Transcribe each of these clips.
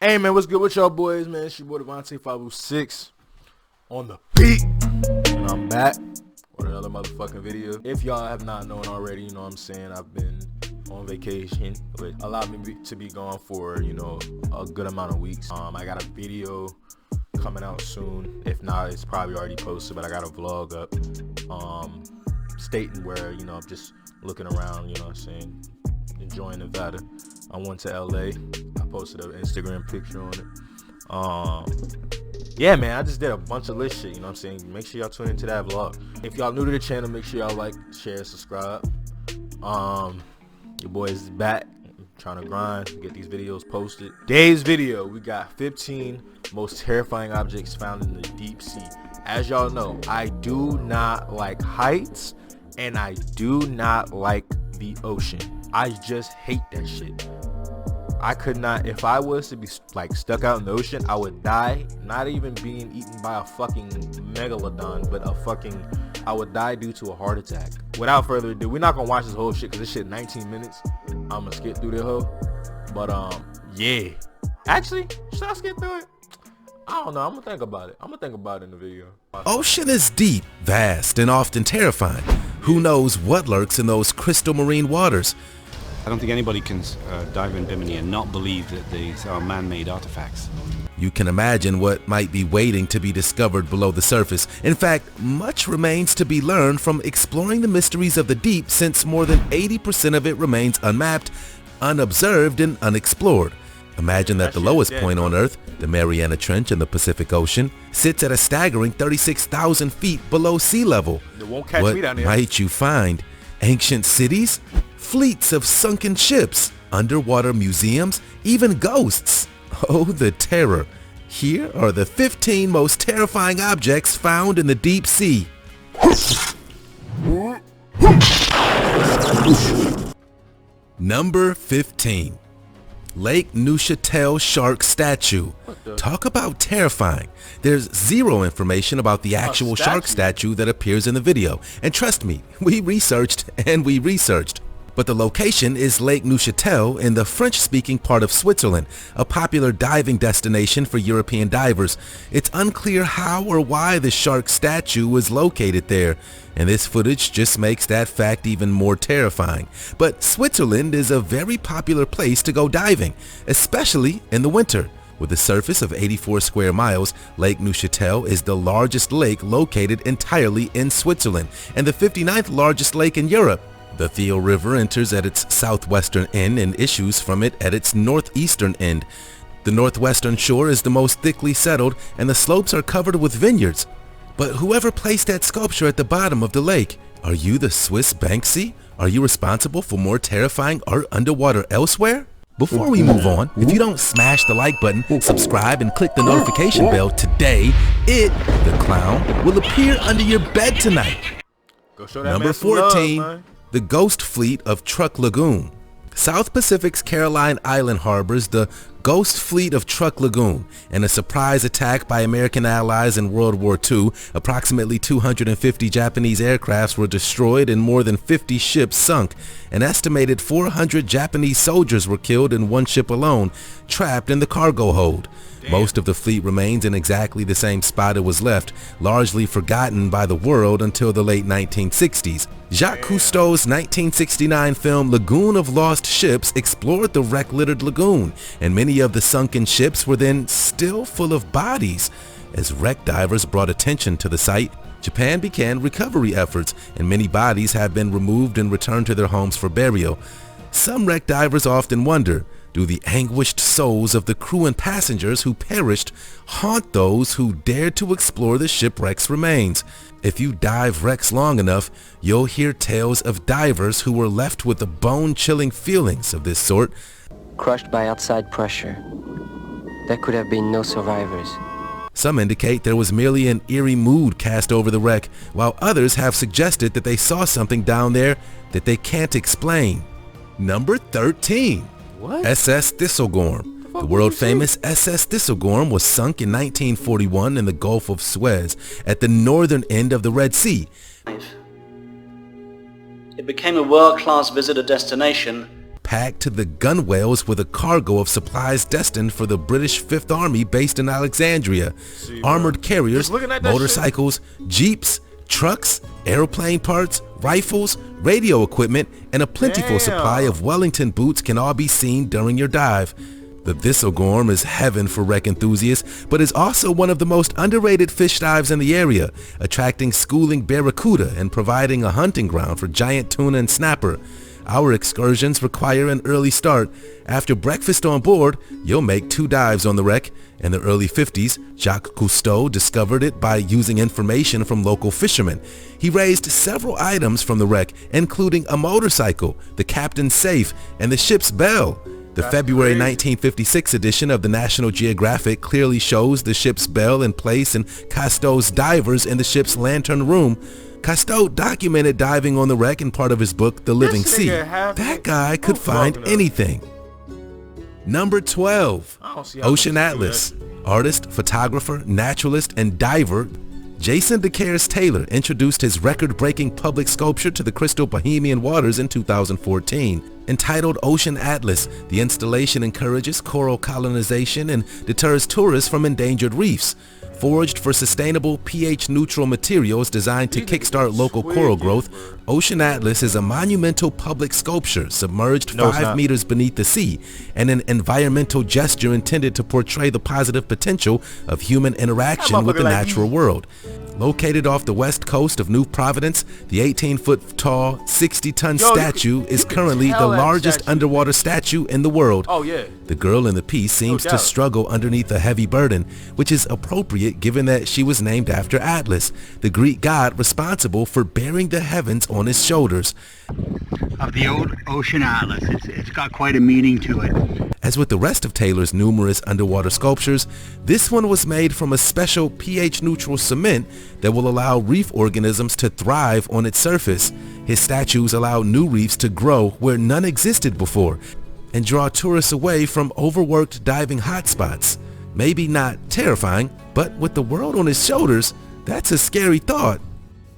Hey man, what's good with y'all boys, man? It's your boy Devontae 506 on the beat. And I'm back with another motherfucking video. If y'all have not known already, you know what I'm saying, I've been on vacation, which allowed me to be gone for, you know, a good amount of weeks. I got a video coming out soon. If not, it's probably already posted, but I got a vlog up stating where, you know, I'm just looking around, you know what I'm saying, enjoying Nevada. I went to LA. I posted an Instagram picture on it. Yeah, man, I just did a bunch of lit shit, you know what I'm saying? Make sure y'all tune into that vlog. If y'all new to the channel, make sure y'all like, share, subscribe. Your boy is back. I'm trying to grind, get these videos posted. Today's video, we got 15 most terrifying objects found in the deep sea. As y'all know, I do not like heights, and I do not like the ocean. I just hate that shit. I could not, if I was to be like stuck out in the ocean, I would die. Not even being eaten by a fucking megalodon, but I would die due to a heart attack. Without further ado, we're not gonna watch this whole shit because this shit 19 minutes. I'm gonna skip through the whole. But yeah. Actually, should I skip through it? I don't know. I'm gonna think about it. I'm gonna think about it in the video. Ocean is deep, vast, and often terrifying. Who knows what lurks in those crystal marine waters? I don't think anybody can dive in Bimini and not believe that these are man-made artifacts. You can imagine what might be waiting to be discovered below the surface. In fact, much remains to be learned from exploring the mysteries of the deep, since more than 80% of it remains unmapped, unobserved, and unexplored. Imagine that the lowest point on Earth, the Mariana Trench in the Pacific Ocean, sits at a staggering 36,000 feet below sea level. What might you find? Ancient cities? Fleets of sunken ships? Underwater museums? Even ghosts? Oh, the terror. Here are the 15 most terrifying objects found in the deep sea. Number 15. Lake Neuchatel shark statue. Talk about terrifying. There's zero information about the actual shark statue that appears in the video. And trust me, we researched. But the location is Lake Neuchatel in the French-speaking part of Switzerland, a popular diving destination for European divers. It's unclear how or why the shark statue was located there, and this footage just makes that fact even more terrifying. But Switzerland is a very popular place to go diving, especially in the winter. With a surface of 84 square miles, Lake Neuchatel is the largest lake located entirely in Switzerland, and the 59th largest lake in Europe. The Theo River enters at its southwestern end and issues from it at its northeastern end. The northwestern shore is the most thickly settled, and the slopes are covered with vineyards. But whoever placed that sculpture at the bottom of the lake, are you the Swiss Banksy? Are you responsible for more terrifying art underwater elsewhere? Before we move on, if you don't smash the like button, subscribe, and click the notification bell today, the clown, will appear under your bed tonight. Go show that Number 14. The Ghost Fleet of Truk Lagoon. South Pacific's Caroline Island harbors the Ghost Fleet of Truk Lagoon. In a surprise attack by American allies in World War II, approximately 250 Japanese aircrafts were destroyed and more than 50 ships sunk. An estimated 400 Japanese soldiers were killed in one ship alone, trapped in the cargo hold. Most of the fleet remains in exactly the same spot it was left, largely forgotten by the world until the late 1960s. Jacques Cousteau's 1969 film Lagoon of Lost Ships explored the wreck-littered lagoon, and many of the sunken ships were then still full of bodies. As wreck divers brought attention to the site, Japan began recovery efforts, and many bodies have been removed and returned to their homes for burial. Some wreck divers often wonder, do the anguished souls of the crew and passengers who perished haunt those who dared to explore the shipwreck's remains? If you dive wrecks long enough, you'll hear tales of divers who were left with the bone-chilling feelings of this sort. Crushed by outside pressure. There could have been no survivors. Some indicate there was merely an eerie mood cast over the wreck, while others have suggested that they saw something down there that they can't explain. Number 13. What? SS Thistlegorm. The world-famous SS Thistlegorm was sunk in 1941 in the Gulf of Suez at the northern end of the Red Sea. It became a world-class visitor destination packed to the gunwales with a cargo of supplies destined for the British Fifth Army based in Alexandria. Armored carriers, motorcycles, jeeps, trucks, airplane parts, rifles, radio equipment, and a plentiful supply of Wellington boots can all be seen during your dive. The Thistlegorm is heaven for wreck enthusiasts, but is also one of the most underrated fish dives in the area, attracting schooling barracuda and providing a hunting ground for giant tuna and snapper. Our excursions require an early start. After breakfast on board, you'll make 2 dives on the wreck. In the early 50s, Jacques Cousteau discovered it by using information from local fishermen. He raised several items from the wreck, including a motorcycle, the captain's safe, and the ship's bell. The February 1956 edition of the National Geographic clearly shows the ship's bell in place and Cousteau's divers in the ship's lantern room. Cousteau documented diving on the wreck in part of his book, The Living Sea. That guy could find anything. Number 12, Ocean Atlas. Artist, photographer, naturalist, and diver Jason DeCaires Taylor introduced his record-breaking public sculpture to the crystal Bohemian waters in 2014. Entitled Ocean Atlas, the installation encourages coral colonization and deters tourists from endangered reefs. Forged for sustainable, pH-neutral materials designed to kickstart local coral growth, Ocean Atlas is a monumental public sculpture submerged 5 meters beneath the sea, and an environmental gesture intended to portray the positive potential of human interaction with the natural world. Located off the west coast of New Providence, the 18-foot-tall, 60-ton statue is currently the largest underwater statue in the world. The girl in the piece seems to struggle underneath a heavy burden, which is appropriate given that she was named after Atlas, the Greek god responsible for bearing the heavens on his shoulders. Of the old Ocean Atlas, it's got quite a meaning to it. As with the rest of Taylor's numerous underwater sculptures, this one was made from a special pH-neutral cement that will allow reef organisms to thrive on its surface. His statues allow new reefs to grow where none existed before and draw tourists away from overworked diving hotspots. Maybe not terrifying, but with the world on his shoulders, that's a scary thought.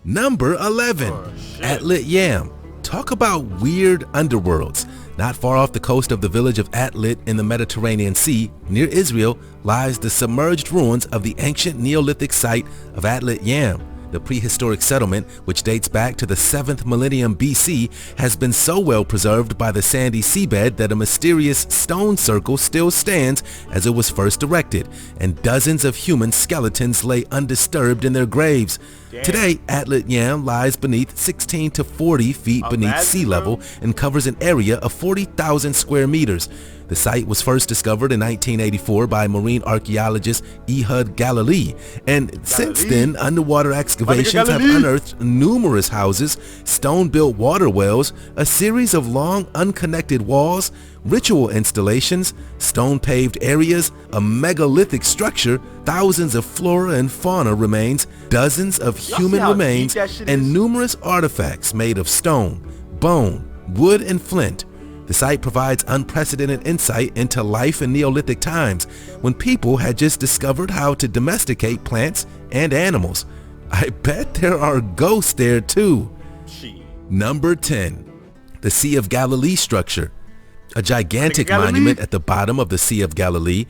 Number 11, Atlet Yam. Talk about weird underworlds. Not far off the coast of the village of Atlet in the Mediterranean Sea, near Israel, lies the submerged ruins of the ancient Neolithic site of Atlet Yam. The prehistoric settlement, which dates back to the 7th millennium BC, has been so well preserved by the sandy seabed that a mysterious stone circle still stands as it was first erected, and dozens of human skeletons lay undisturbed in their graves. Today, Atlet Yam lies beneath 16 to 40 feet beneath sea level and covers an area of 40,000 square meters. The site was first discovered in 1984 by marine archaeologist Ehud Galilee, and since then, underwater excavations have unearthed numerous houses, stone-built water wells, a series of long unconnected walls, ritual installations, stone-paved areas, a megalithic structure, thousands of flora and fauna remains, dozens of human remains, and numerous artifacts made of stone, bone, wood, and flint. The site provides unprecedented insight into life in Neolithic times, when people had just discovered how to domesticate plants and animals. I bet there are ghosts there too. Number 10, the Sea of Galilee Structure. A gigantic monument at the bottom of the Sea of Galilee,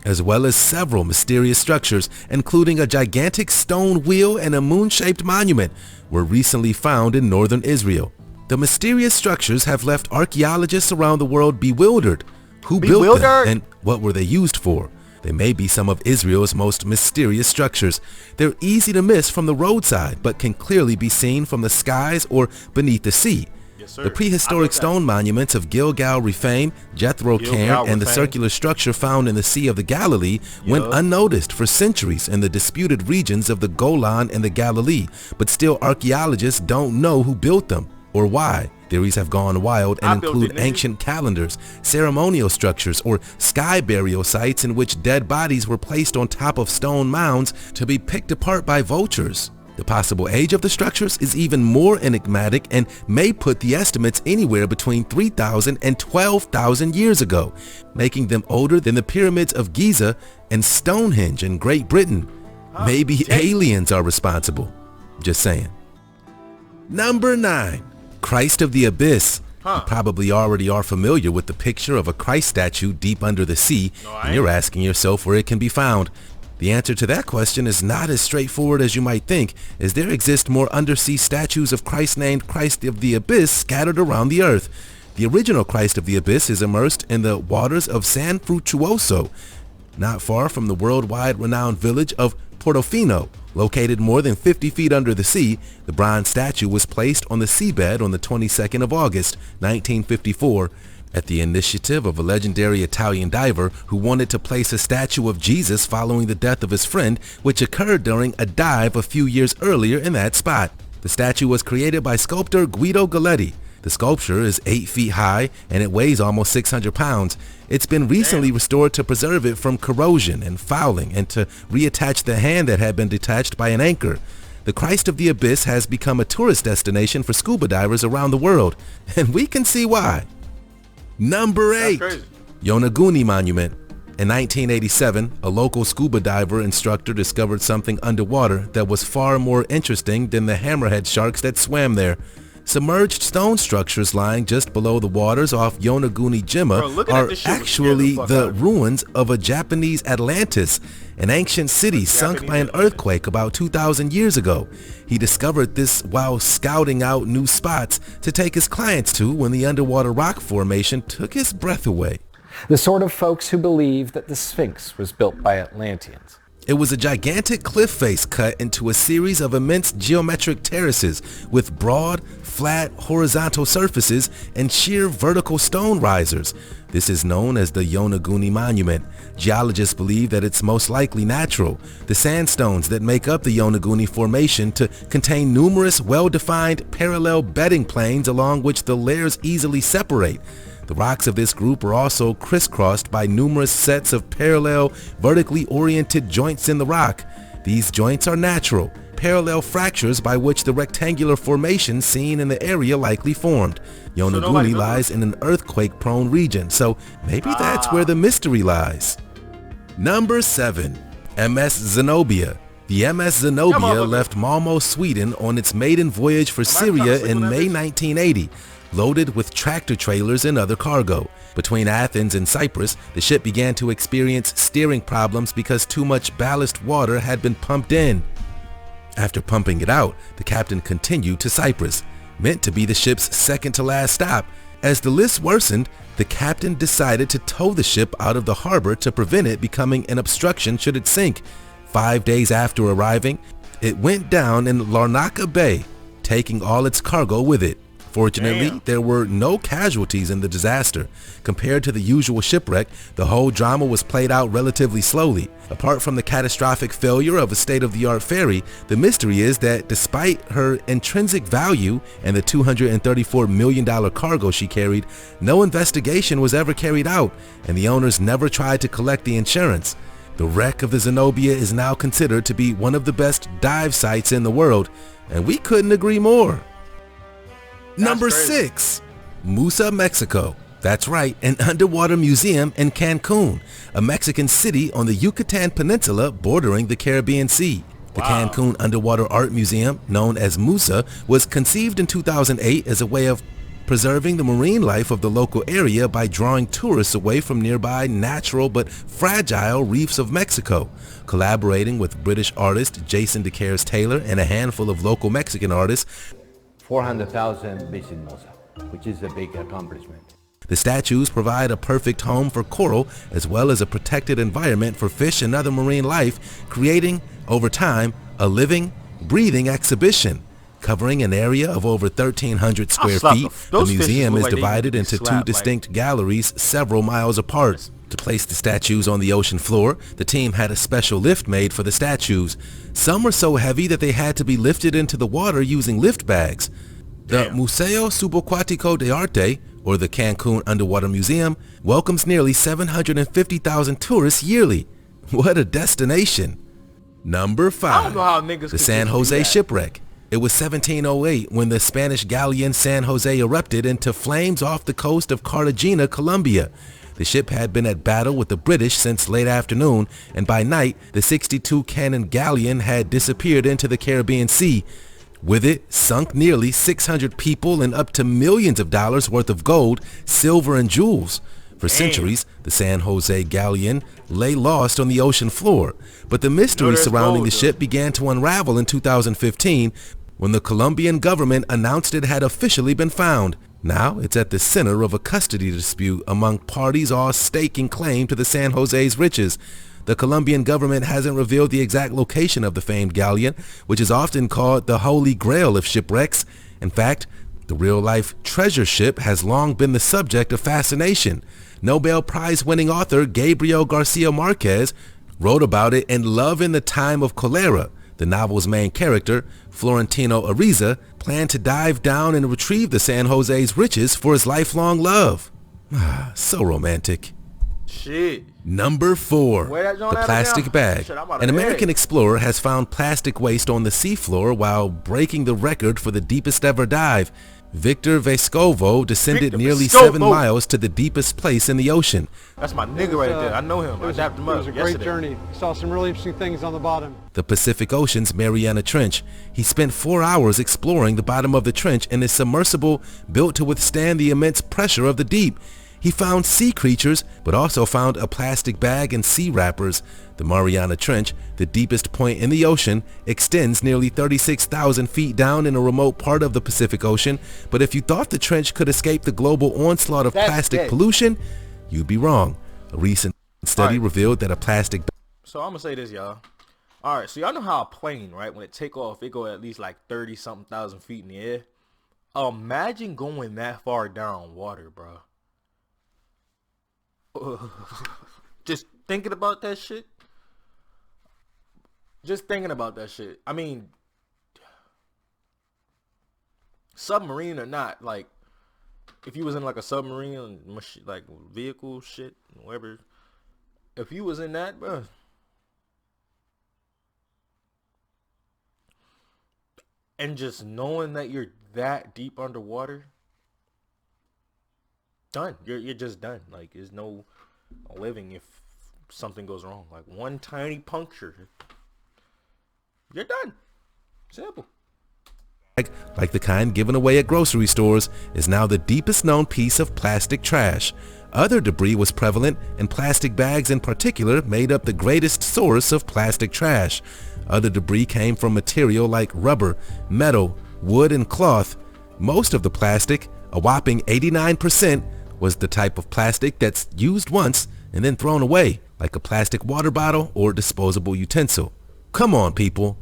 as well as several mysterious structures, including a gigantic stone wheel and a moon-shaped monument, were recently found in northern Israel. The mysterious structures have left archaeologists around the world bewildered. Who built them, and what were they used for? They may be some of Israel's most mysterious structures. They're easy to miss from the roadside, but can clearly be seen from the skies or beneath the sea. The prehistoric stone monuments of Gilgal Rephaim, Jethro Cairn, and the circular structure found in the Sea of the Galilee went unnoticed for centuries in the disputed regions of the Golan and the Galilee, but still archaeologists don't know who built them or why. Theories have gone wild and include ancient calendars, ceremonial structures, or sky burial sites in which dead bodies were placed on top of stone mounds to be picked apart by vultures. The possible age of the structures is even more enigmatic and may put the estimates anywhere between 3,000 and 12,000 years ago, making them older than the pyramids of Giza and Stonehenge in Great Britain. Maybe aliens are responsible. Just saying. Number 9. Christ of the Abyss. You probably already are familiar with the picture of a Christ statue deep under the sea, and you're asking yourself where it can be found. The answer to that question is not as straightforward as you might think, as there exist more undersea statues of Christ named Christ of the Abyss scattered around the earth. The original Christ of the Abyss is immersed in the waters of San Frutuoso, not far from the worldwide renowned village of Portofino. Located more than 50 feet under the sea, the bronze statue was placed on the seabed on the 22nd of August, 1954, at the initiative of a legendary Italian diver who wanted to place a statue of Jesus following the death of his friend, which occurred during a dive a few years earlier in that spot. The statue was created by sculptor Guido Galletti. The sculpture is 8 feet high and it weighs almost 600 pounds. It's been recently restored to preserve it from corrosion and fouling and to reattach the hand that had been detached by an anchor. The Christ of the Abyss has become a tourist destination for scuba divers around the world, and we can see why. Number 8. Yonaguni Monument. In 1987, a local scuba diver instructor discovered something underwater that was far more interesting than the hammerhead sharks that swam there. Submerged stone structures lying just below the waters off Yonaguni Jima are actually the ruins of a Japanese Atlantis, an ancient city sunk by an earthquake about 2,000 years ago. He discovered this while scouting out new spots to take his clients to when the underwater rock formation took his breath away. The sort of folks who believe that the Sphinx was built by Atlanteans. It was a gigantic cliff face cut into a series of immense geometric terraces with broad, flat, horizontal surfaces and sheer vertical stone risers. This is known as the Yonaguni Monument. Geologists believe that it's most likely natural. The sandstones that make up the Yonaguni Formation to contain numerous well-defined parallel bedding planes along which the layers easily separate. The rocks of this group are also crisscrossed by numerous sets of parallel, vertically oriented joints in the rock. These joints are natural, parallel fractures by which the rectangular formation seen in the area likely formed. Yonaguni lies in an earthquake-prone region, so maybe that's where the mystery lies. Number 7. MS Zenobia. The MS Zenobia left Malmo, Sweden on its maiden voyage for Syria in May 1980. Loaded with tractor trailers and other cargo. Between Athens and Cyprus, the ship began to experience steering problems because too much ballast water had been pumped in. After pumping it out, the captain continued to Cyprus, meant to be the ship's second to last stop. As the list worsened, the captain decided to tow the ship out of the harbor to prevent it becoming an obstruction should it sink. 5 days after arriving, it went down in Larnaca Bay, taking all its cargo with it. Fortunately, there were no casualties in the disaster. Compared to the usual shipwreck, the whole drama was played out relatively slowly. Apart from the catastrophic failure of a state-of-the-art ferry, the mystery is that despite her intrinsic value and the $234 million cargo she carried, no investigation was ever carried out, and the owners never tried to collect the insurance. The wreck of the Zenobia is now considered to be one of the best dive sites in the world, and we couldn't agree more. Number 6. Musa, Mexico. That's right, an underwater museum in Cancun, a Mexican city on the Yucatan Peninsula bordering the Caribbean Sea. The Cancun Underwater Art Museum, known as Musa, was conceived in 2008 as a way of preserving the marine life of the local area by drawing tourists away from nearby natural but fragile reefs of Mexico. Collaborating with British artist Jason DeCaires Taylor and a handful of local Mexican artists, 400,000 visit Musa, which is a big accomplishment. The statues provide a perfect home for coral as well as a protected environment for fish and other marine life, creating, over time, a living, breathing exhibition. Covering an area of over 1,300 square feet, the museum is divided into two distinct galleries several miles apart. To place the statues on the ocean floor, the team had a special lift made for the statues. Some were so heavy that they had to be lifted into the water using lift bags. The Museo Subaquático de Arte, or the Cancun Underwater Museum, welcomes nearly 750,000 tourists yearly. What a destination! Number 5. The San Jose Shipwreck. It was 1708 when the Spanish galleon San Jose erupted into flames off the coast of Cartagena, Colombia. The ship had been at battle with the British since late afternoon, and by night, the 62-cannon galleon had disappeared into the Caribbean Sea. With it, sunk nearly 600 people and up to millions of dollars worth of gold, silver, and jewels. For centuries, the San Jose galleon lay lost on the ocean floor, but the mystery surrounding the ship began to unravel in 2015 when the Colombian government announced it had officially been found. Now it's at the center of a custody dispute among parties all staking claim to the San Jose's riches. The Colombian government hasn't revealed the exact location of the famed galleon, which is often called the Holy Grail of shipwrecks. In fact, the real-life treasure ship has long been the subject of fascination. Nobel Prize-winning author Gabriel Garcia Marquez wrote about it in Love in the Time of Cholera. The novel's main character, Florentino Ariza, planned to dive down and retrieve the San Jose's riches for his lifelong love. So romantic. Shit. Number 4, the plastic bag. An American explorer has found plastic waste on the seafloor while breaking the record for the deepest ever dive. Victor Vescovo descended nearly 7 miles to the deepest place in the ocean. That's my nigga right there. I know him. I dapped him up. It was a great journey. Saw some really interesting things on the bottom. The Pacific Ocean's Mariana Trench. He spent 4 hours exploring the bottom of the trench in his submersible built to withstand the immense pressure of the deep. He found sea creatures, but also found a plastic bag and sea wrappers. The Mariana Trench, the deepest point in the ocean, extends nearly 36,000 feet down in a remote part of the Pacific Ocean, but if you thought the trench could escape the global onslaught of plastic pollution, you'd be wrong. A recent study revealed that a plastic bag... So I'm gonna say this, y'all. Alright, so y'all know how a plane, right, when it take off, it go at least like 30-something thousand feet in the air. Imagine going that far down water, bro. Just thinking about that shit. I mean, submarine or not, like, if you was in like a submarine, like vehicle shit, whatever, if you was in that, bro, and just knowing that you're that deep underwater, done. You're just done. Like, there's no living if something goes wrong. Like one tiny puncture, you're done. Simple. Like the kind given away at grocery stores, is now the deepest known piece of plastic trash. Other debris was prevalent, and plastic bags in particular made up the greatest source of plastic trash. Other debris came from material like rubber, metal, wood, and cloth. Most of the plastic, a whopping 89%, was the type of plastic that's used once and then thrown away, like a plastic water bottle or disposable utensil. Come on, people.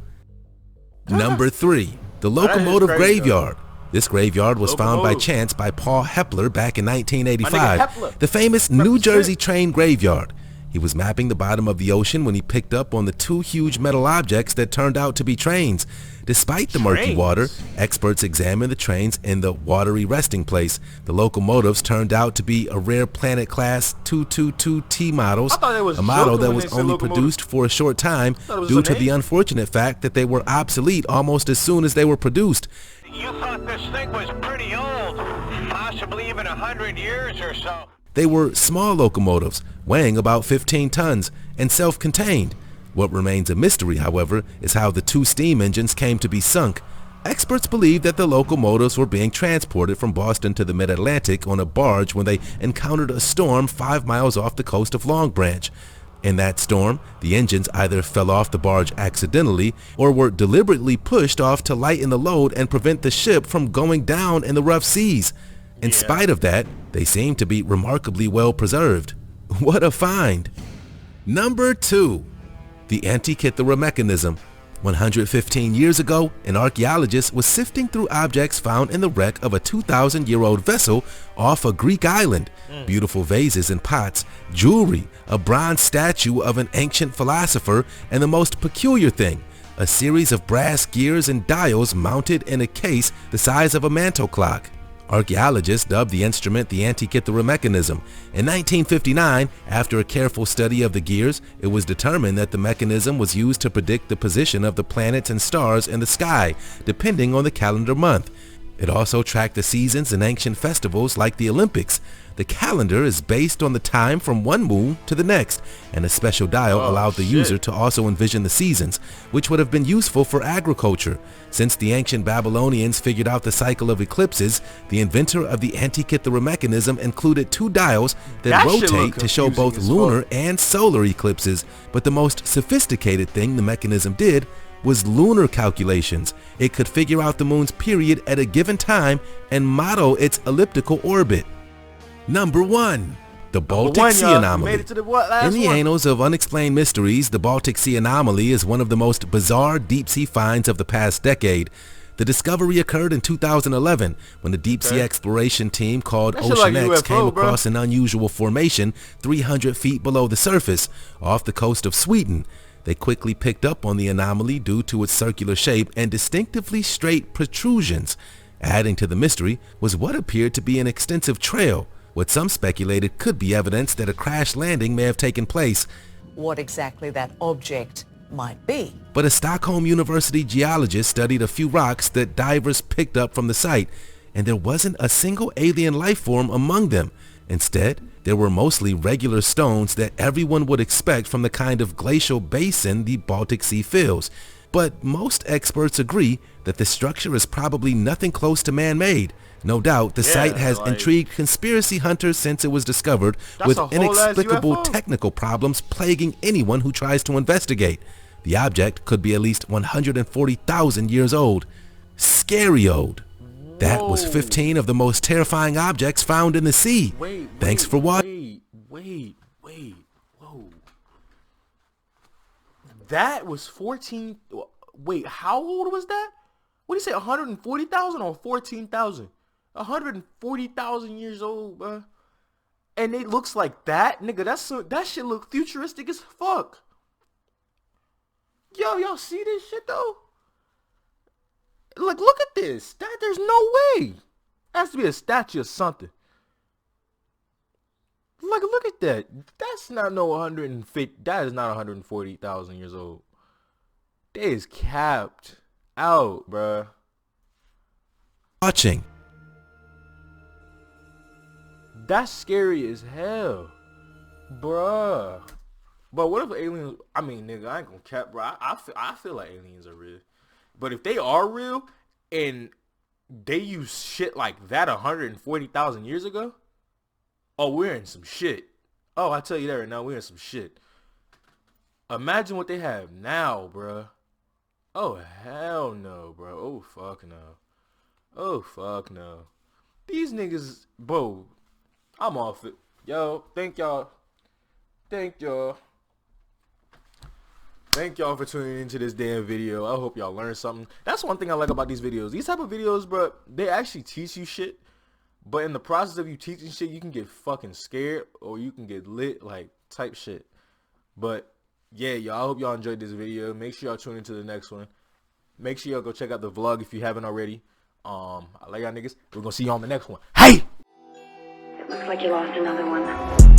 Number 3, the Locomotive Graveyard. This graveyard was found by chance by Paul Hepler back in 1985, the famous New Jersey train graveyard. He was mapping the bottom of the ocean when he picked up on the 2 huge metal objects that turned out to be trains. Despite the murky water, experts examined the trains in the watery resting place. The locomotives turned out to be a rare Planet Class 222T models, a model that was only produced for a short time due to the unfortunate fact that they were obsolete almost as soon as they were produced. You thought this thing was pretty old, possibly even 100 years or so. They were small locomotives, weighing about 15 tons, and self-contained. What remains a mystery, however, is how the 2 steam engines came to be sunk. Experts believe that the locomotives were being transported from Boston to the mid-Atlantic on a barge when they encountered a storm 5 miles off the coast of Long Branch. In that storm, the engines either fell off the barge accidentally or were deliberately pushed off to lighten the load and prevent the ship from going down in the rough seas. In spite of that, they seem to be remarkably well preserved. What a find! Number 2. The Antikythera Mechanism. 115 years ago, an archaeologist was sifting through objects found in the wreck of a 2,000-year-old vessel off a Greek island. Beautiful vases and pots, jewelry, a bronze statue of an ancient philosopher, and the most peculiar thing, a series of brass gears and dials mounted in a case the size of a mantle clock. Archaeologists dubbed the instrument the Antikythera Mechanism. In 1959, after a careful study of the gears, it was determined that the mechanism was used to predict the position of the planets and stars in the sky, depending on the calendar month. It also tracked the seasons and ancient festivals like the Olympics. The calendar is based on the time from one moon to the next, and a special dial allowed the user to also envision the seasons, which would have been useful for agriculture. Since the ancient Babylonians figured out the cycle of eclipses, the inventor of the Antikythera Mechanism included two dials that rotate to show both lunar and solar eclipses. But the most sophisticated thing the mechanism did was lunar calculations. It could figure out the moon's period at a given time and model its elliptical orbit. Number 1. The Baltic Sea Anomaly. In the annals of unexplained mysteries, the Baltic Sea Anomaly is one of the most bizarre deep-sea finds of the past decade. The discovery occurred in 2011 when the deep-sea exploration team called Ocean X came across an unusual formation 300 feet below the surface off the coast of Sweden. They quickly picked up on the anomaly due to its circular shape and distinctively straight protrusions. Adding to the mystery was what appeared to be an extensive trail, what some speculated could be evidence that a crash landing may have taken place. What exactly that object might be. But a Stockholm University geologist studied a few rocks that divers picked up from the site, and there wasn't a single alien life form among them. Instead, there were mostly regular stones that everyone would expect from the kind of glacial basin the Baltic Sea fills. But most experts agree that the structure is probably nothing close to man-made. No doubt, the site has intrigued conspiracy hunters since it was discovered, with inexplicable technical problems plaguing anyone who tries to investigate. The object could be at least 140,000 years old. Scary old. That was 15 of the most terrifying objects found in the sea. Thanks for watching. Whoa. That was 14. Wait, how old was that? What do you say, 140,000 or 14,000? 140,000 years old, bro. And it looks like that, nigga. That shit look futuristic as fuck. Yo, y'all see this shit though? Like, look at this. There's no way. It has to be a statue or something. Like, look at that. That's not no 150. That is not 140,000 years old. That is capped out, bruh. Watching. That's scary as hell, bruh. But what if aliens? I mean, nigga, I ain't gonna cap, bro. I feel like aliens are real. But if they are real and they use shit like that 140,000 years ago, oh, we're in some shit. Oh, I tell you that right now, we're in some shit. Imagine what they have now, bruh. Oh, hell no, bro. Oh, fuck no. Oh, fuck no. These niggas, bro, I'm off it. Yo, thank y'all. Thank y'all for tuning into this damn video. I hope y'all learned something. That's one thing I like about these videos. These type of videos, bro, they actually teach you shit. But in the process of you teaching shit, you can get fucking scared or you can get lit, like, type shit. But, yeah, y'all, I hope y'all enjoyed this video. Make sure y'all tune into the next one. Make sure y'all go check out the vlog if you haven't already. I like y'all niggas. We're gonna see y'all on the next one. Hey! It looks like you lost another one.